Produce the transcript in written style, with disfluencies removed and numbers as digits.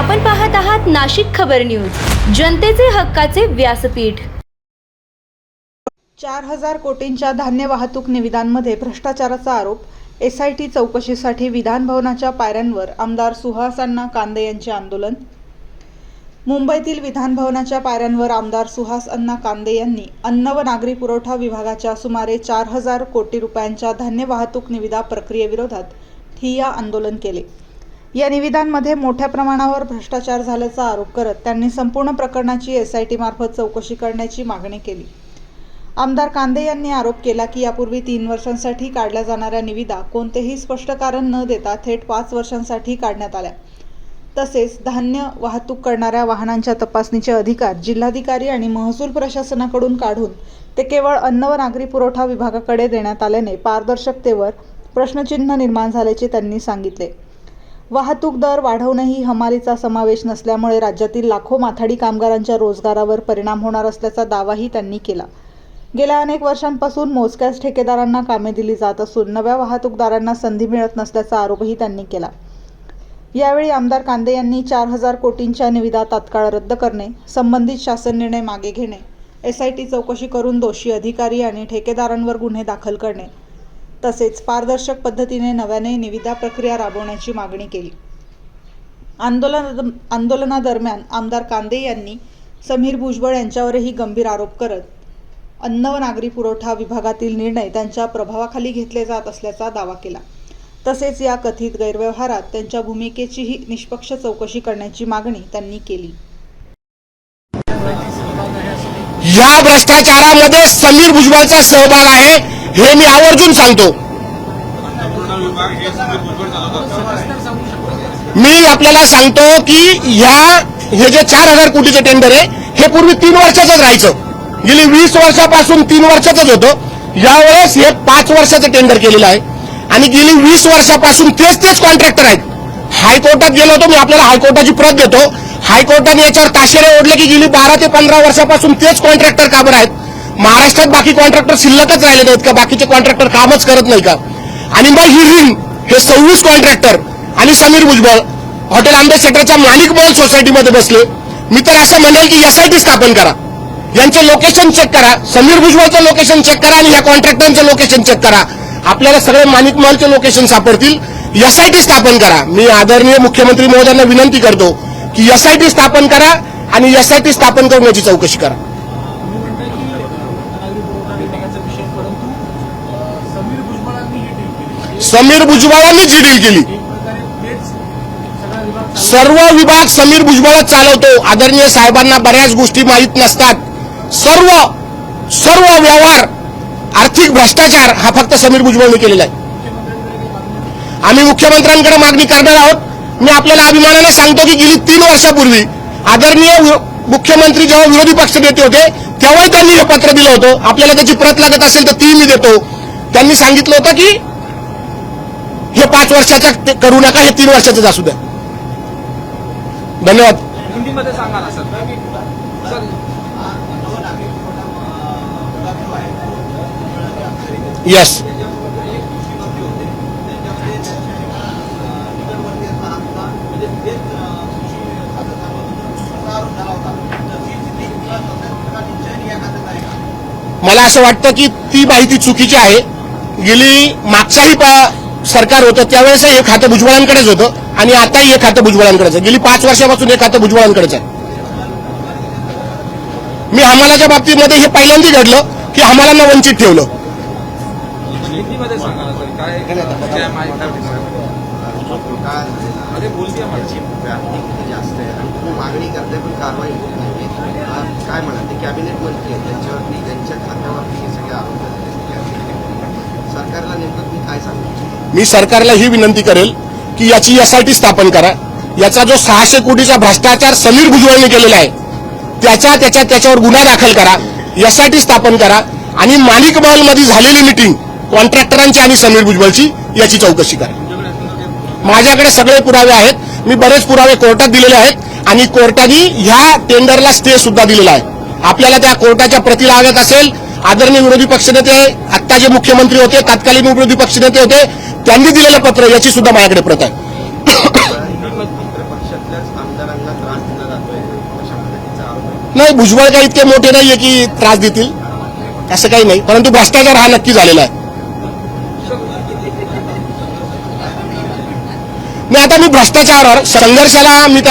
आपण पाहत आहात नाशिक खबर न्यूज, जनतेचे हक्काचे व्यासपीठ। 4000 कोटींच्या धान्य वाहतूक निविदांमध्ये भ्रष्टाचाराचा आरोप। SIT चौकशीसाठी विधान भवनाच्या पायऱ्यांवर आमदार सुहास अण्णा कांदे यांचे आंदोलन। मुंबईतील विधान भवनाच्या पायऱ्यांवर आमदार सुहास अण्णा कांदे यांनी अन्न व नागरी पुरवठा विभागाच्या सुमारे 4000 कोटी रुपयांच्या धान्य वाहतूक निविदा प्रक्रियेविरोधात ठिय्या आंदोलन केले। या निविदांमध्ये मोठ्या प्रमाणावर भ्रष्टाचार झाल्याचा आरोप करत त्यांनी संपूर्ण प्रकरणाची SIT मार्फत चौकशी करण्याची मागणी केली। आमदार कांदे यांनी आरोप केला की यापूर्वी 3 वर्षांसाठी काढल्या जाणाऱ्या निविदा कोणतेही स्पष्ट कारण न देता थेट 5 वर्षांसाठी काढण्यात आल्या। तसेच धान्य वाहतूक करणाऱ्या वाहनांच्या तपासणीचे अधिकार जिल्हाधिकारी आणि महसूल प्रशासनाकडून काढून ते केवळ अन्न व नागरी पुरवठा विभागाकडे देण्यात आल्याने पारदर्शकतेवर प्रश्नचिन्ह निर्माण झाल्याचे त्यांनी सांगितले। वाहतूक दर वाढवणेही हमालीचा समावेश नसल्यामुळे राज्यातील लाखो माथाडी कामगारांच्या रोजगारावर परिणाम होणार असल्याचा दावाही त्यांनी केला। गेल्या अनेक वर्षांपासून मोजक्याच ठेकेदारांना कामे दिली जात असून नव्या वाहतूकदारांना संधी मिळत नसल्याचा आरोपही त्यांनी केला। यावेळी आमदार कांदे यांनी 4000 कोटींच्या निविदा तात्काळ रद्द करणे, संबंधित शासन निर्णय मागे घेणे, SIT चौकशी करून दोषी अधिकारी आणि ठेकेदारांवर गुन्हे दाखल करणे तसेच पारदर्शक पद्धतीने नव्याने निविदा प्रक्रिया राबवण्याची मागणी केली। आंदोलनादरम्यान आमदार कांदे यांनी समीर भुजबळ यांच्यावरही गंभीर आरोप करत अन्न व नागरी पुरवठा विभागातील निर्णय त्यांच्या प्रभावाखाली घेतले जात असल्याचा दावा केला। तसेच या कथित गैरव्यवहारात त्यांच्या भूमिकेचीही निष्पक्ष चौकशी करण्याची मागणी त्यांनी केली। या भ्रष्टाचारामध्ये समीर भुजबळचा सहभाग आहे हे मी आवर्जून सांगतो। मी आपल्याला सांगतो की हे जे 4000 कोटीचे टेंडर आहे हे पूर्वी 3 वर्षाचंच राहायचं। गेली 20 वर्षापासून 3 वर्षाचंच होतं। यावेळेस हे 5 वर्षाचं टेंडर केलेलं आहे आणि गेली 20 वर्षापासून तेच कॉन्ट्रॅक्टर आहेत। हायकोर्टात गेलो होतो, मी आपल्याला हायकोर्टाची प्रत देतो। हायकोर्टाने याच्यावर ताशेरे ओढले की गेली 12 ते 15 वर्षापासून तेच कॉन्ट्रॅक्टर का बरं आहेत? महाराष्ट्रात बाकी कॉन्ट्रॅक्टर शिल्लकच राहिले नाहीत का? बाकीचे कॉन्ट्रॅक्टर कामच करत नाही का? आणि मग ही रिंग हे 26 कॉन्ट्रॅक्टर आणि समीर भुजबळ हॉटेल अँबेसेडरच्या मालिक मॉल सोसायटीमध्ये बसले। मी तर असं म्हणेल की SIT स्थापन करा, यांचे लोकेशन चेक करा, समीर भुजबळचं लोकेशन चेक करा आणि या कॉन्ट्रॅक्टरचं लोकेशन चेक करा। आपल्याला सगळे माणिक मॉलचे लोकेशन सापडतील। SIT स्थापन करा। मी आदरणीय मुख्यमंत्री महोदयांना विनंती करतो की SIT स्थापन करा आणि SIT स्थापन करून याची चौकशी करा। समीर भुजबळांनी जी डील केली, सर्व विभाग समीर भुजबळच चालवतो। आदरणीय साहेबांना बऱ्याच गोष्टी माहीत नसतात। सर्व व्यवहार आर्थिक भ्रष्टाचार हा फक्त समीर भुजबळने केलेला आहे। आम्ही मुख्यमंत्र्यांकडे मागणी करणार आहोत। मी आपल्याला अभिमानाने सांगतो की गेली 3 वर्षापूर्वी आदरणीय मुख्यमंत्री जेव्हा विरोधी पक्ष नेते होते तेव्हाही त्यांनी हे पत्र दिलं होतं। आपल्याला त्याची प्रत लागत असेल तर ती मी देतो। त्यांनी सांगितलं होतं की हे 5 वर्षाचं करू नका, हे 3 वर्षाचं असू द्या। धन्यवाद। हिंदीमध्ये सांगा ना सर। यस, मला असं वाटतं की ती माहिती चुकीची आहे। गेली मागच्याही सरकार होतं त्यावेळेस हे खातं भुजबळांकडेच होतं आणि आताही हे खातं भुजबळांकडेच आहे। गेली 5 वर्षापासून हे खातं भुजबळांकडेच आहे। मी हमालाच्या बाबतीमध्ये हे पहिल्यांदा घडलं की हमालांना वंचित ठेवलं। हिंदीमध्ये सांगा ना सर, काय जास्त आहे आणि मागणी करते पण कारवाई होत नाही। काय म्हणाले कॅबिनेट मंत्री त्यांच्यावरती त्यांच्या खात्यावरती हे सगळे आरोप सरकारला नेमकं तुम्ही काय सांगू? मी सरकारला ही विनंती करेल की याची SIT स्थापन करा। याचा जो 600 कोटीचा भ्रष्टाचार समीर भुजबळने केलेला आहे त्याच्यावर गुन्हा दाखल करा, SIT स्थापन करा आणि मालिक मॉलमध्ये झालेली मीटिंग कॉन्ट्रॅक्टरांची आणि समीर भुजबळची याची चौकशी करा। माझ्याकडे सगळे पुरावे आहेत। मी बरेच पुरावे कोर्टात दिलेले आहेत आणि कोर्टाने ह्या टेंडरला स्टे सुद्धा दिलेला आहे। आपल्याला त्या कोर्टाच्या प्रती लागत असेल, आदरणीय विरोधी पक्षनेते आत्ता जे मुख्यमंत्री होते, तत्कालीन विरोधी पक्षनेते होते, त्यांनी दिलेलं पत्र याची सुद्धा माझ्याकडे प्रत आहे। जिल्ह्यातल्याच आमदारांना त्रास दिला जातोय अशा पद्धतीचा आरोप आहे. नाही, भुजबळ काही इतके मोठे नाहीये की त्रास देतील, असं काही नाही. परंतु भ्रष्टाचार हा नक्की झालेला आहे. नाही, आता मी भ्रष्टाचारावर संघर्षाला मी त्यांना